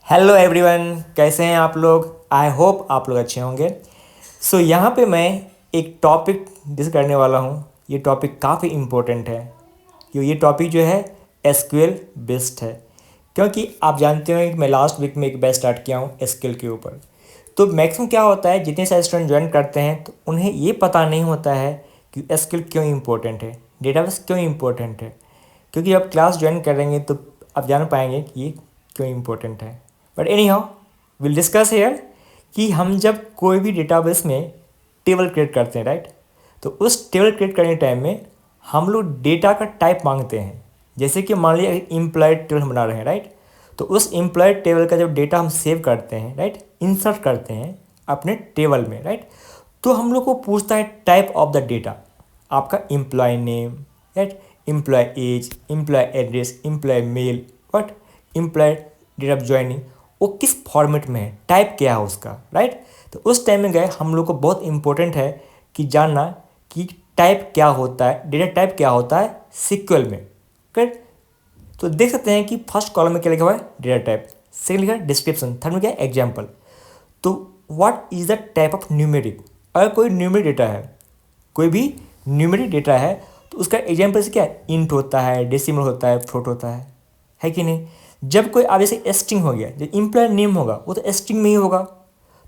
Hello everyone, कैसे हैं आप लोग। आई होप आप लोग अच्छे होंगे। यहाँ पे मैं एक टॉपिक डिस्कस करने वाला हूँ। ये टॉपिक काफ़ी इम्पोर्टेंट है क्योंकि ये टॉपिक जो है एसक्यूएल बेस्ड है। क्योंकि आप जानते हो कि मैं लास्ट वीक में एक बैच स्टार्ट किया हूँ एसक्यूएल के ऊपर। तो मैक्सिमम क्या होता है, जितने सारे स्टूडेंट ज्वाइन करते हैं तो उन्हें ये पता नहीं होता है कि एसक्यूएल क्यों इम्पोर्टेंट है, डेटाबेस क्यों इम्पोर्टेंट है। क्योंकि आप क्लास ज्वाइन करेंगे तो आप जान पाएंगे कि ये क्यों इम्पोर्टेंट है। But any how will discuss hair कि हम जब कोई भी डेटाबेस में टेबल क्रिएट करते हैं, राइट, तो उस टेबल क्रिएट करने टाइम में हम लोग डेटा का टाइप मांगते हैं। जैसे कि मान लिया एम्प्लॉयड टेबल हम बना रहे हैं, राइट, तो उस एम्प्लॉयड टेबल का जब डेटा हम सेव करते हैं, राइट, इंसर्ट करते हैं अपने टेबल में, राइट, तो हम लोग को पूछता है टाइप ऑफ द डेटा, आपका employ name, right, employ age, employ address, employ mail, what, employ date of joining, वो किस फॉर्मेट में है, टाइप क्या है उसका, राइट। तो उस टाइम में गए हम लोग को बहुत इंपॉर्टेंट है कि जानना कि टाइप क्या होता है, डेटा टाइप क्या होता है सीक्वल में, करेक्ट। तो देख सकते हैं कि फर्स्ट कॉलम में क्या लिखा हुआ है, डेटा टाइप, सेकंड लिखा है डिस्क्रिप्शन, थर्ड में क्या है एग्जाम्पल। तो what is the type of numeric. अगर कोई न्यूमेरिक डेटा है, कोई भी न्यूमेरिक डेटा है, तो उसका एग्जाम्पल से क्या है, इंट होता है, डेसिमल होता है, फ्लोट होता है कि नहीं। जब कोई अब जैसे स्ट्रिंग हो गया, जो इम्प्लॉय नेम होगा वो तो स्ट्रिंग में ही होगा।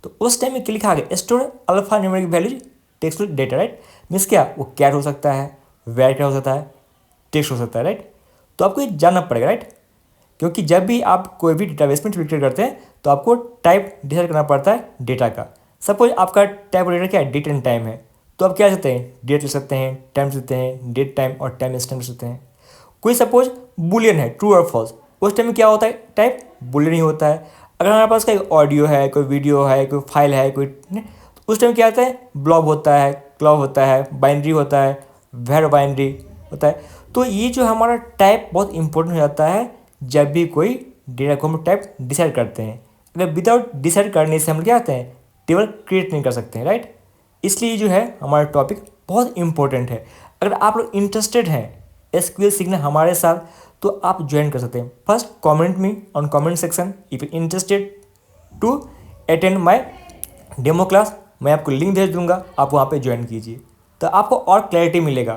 तो उस टाइम में क्या लिखा गया, store alpha numeric values text data, right. Means क्या, वो कैट हो सकता है, वेर कैट हो सकता है, टेक्स्ट हो सकता है, राइट। तो आपको ये जानना पड़ेगा, राइट, क्योंकि जब भी आप कोई भी डेटाबेस में क्रिएट करते हैं तो आपको टाइप डिसाइड करना पड़ता है डेटा का। सपोज आपका टाइप डेटा क्या है, डेट एंड टाइम है, तो आप क्या ले सकते हैं, डेट ले सकते हैं, टाइम ले सकते हैं, डेट टाइम और टाइम स्टैम्प ले सकते हैं। कोई सपोज बुलियन है, ट्रू और फॉल्स, उस टाइम में क्या होता है, टाइप बुलियन ही होता है। अगर हमारे पास कोई ऑडियो है, कोई वीडियो है, कोई फाइल है, कोई, तो उस टाइम क्या होता है, ब्लॉब होता है, क्लॉब होता है, बाइनरी होता है, वेर बाइनरी होता है। तो ये जो हमारा टाइप बहुत इंपॉर्टेंट हो जाता है जब भी कोई डेटा को हम टाइप डिसाइड करते हैं। अगर विदाउट डिसाइड करने से हम क्या करते हैं, टेबल क्रिएट नहीं कर सकते हैं, राइट। इसलिए जो है हमारा टॉपिक बहुत इंपॉर्टेंट है। अगर आप लोग इंटरेस्टेड हैं एसक्यूएल सीखना हमारे साथ, तो आप ज्वाइन कर सकते हैं। First comment me on comment section if you interested to attend my demo class. मैं आपको लिंक भेज दूंगा, आप वहाँ पे ज्वाइन कीजिए, तो आपको और क्लैरिटी मिलेगा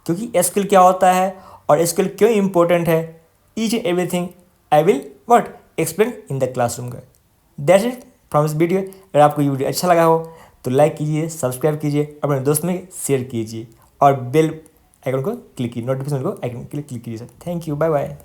क्योंकि एसक्यूएल क्या होता है और एसक्यूएल क्यों इंपॉर्टेंट है। Each and everything I will what explain in the classroom का। That's it from this video. अगर आपको ये वीडियो अच्छा लगा हो तो लाइक कीजिए, सब्सक्राइब कीजिए, अपने दोस्त में शेयर कीजिए और बेल आइकन को क्लिक कीजिए, नोटिफिकेशन को आइकन क्लिक कीजिए। Sir thank you, bye bye.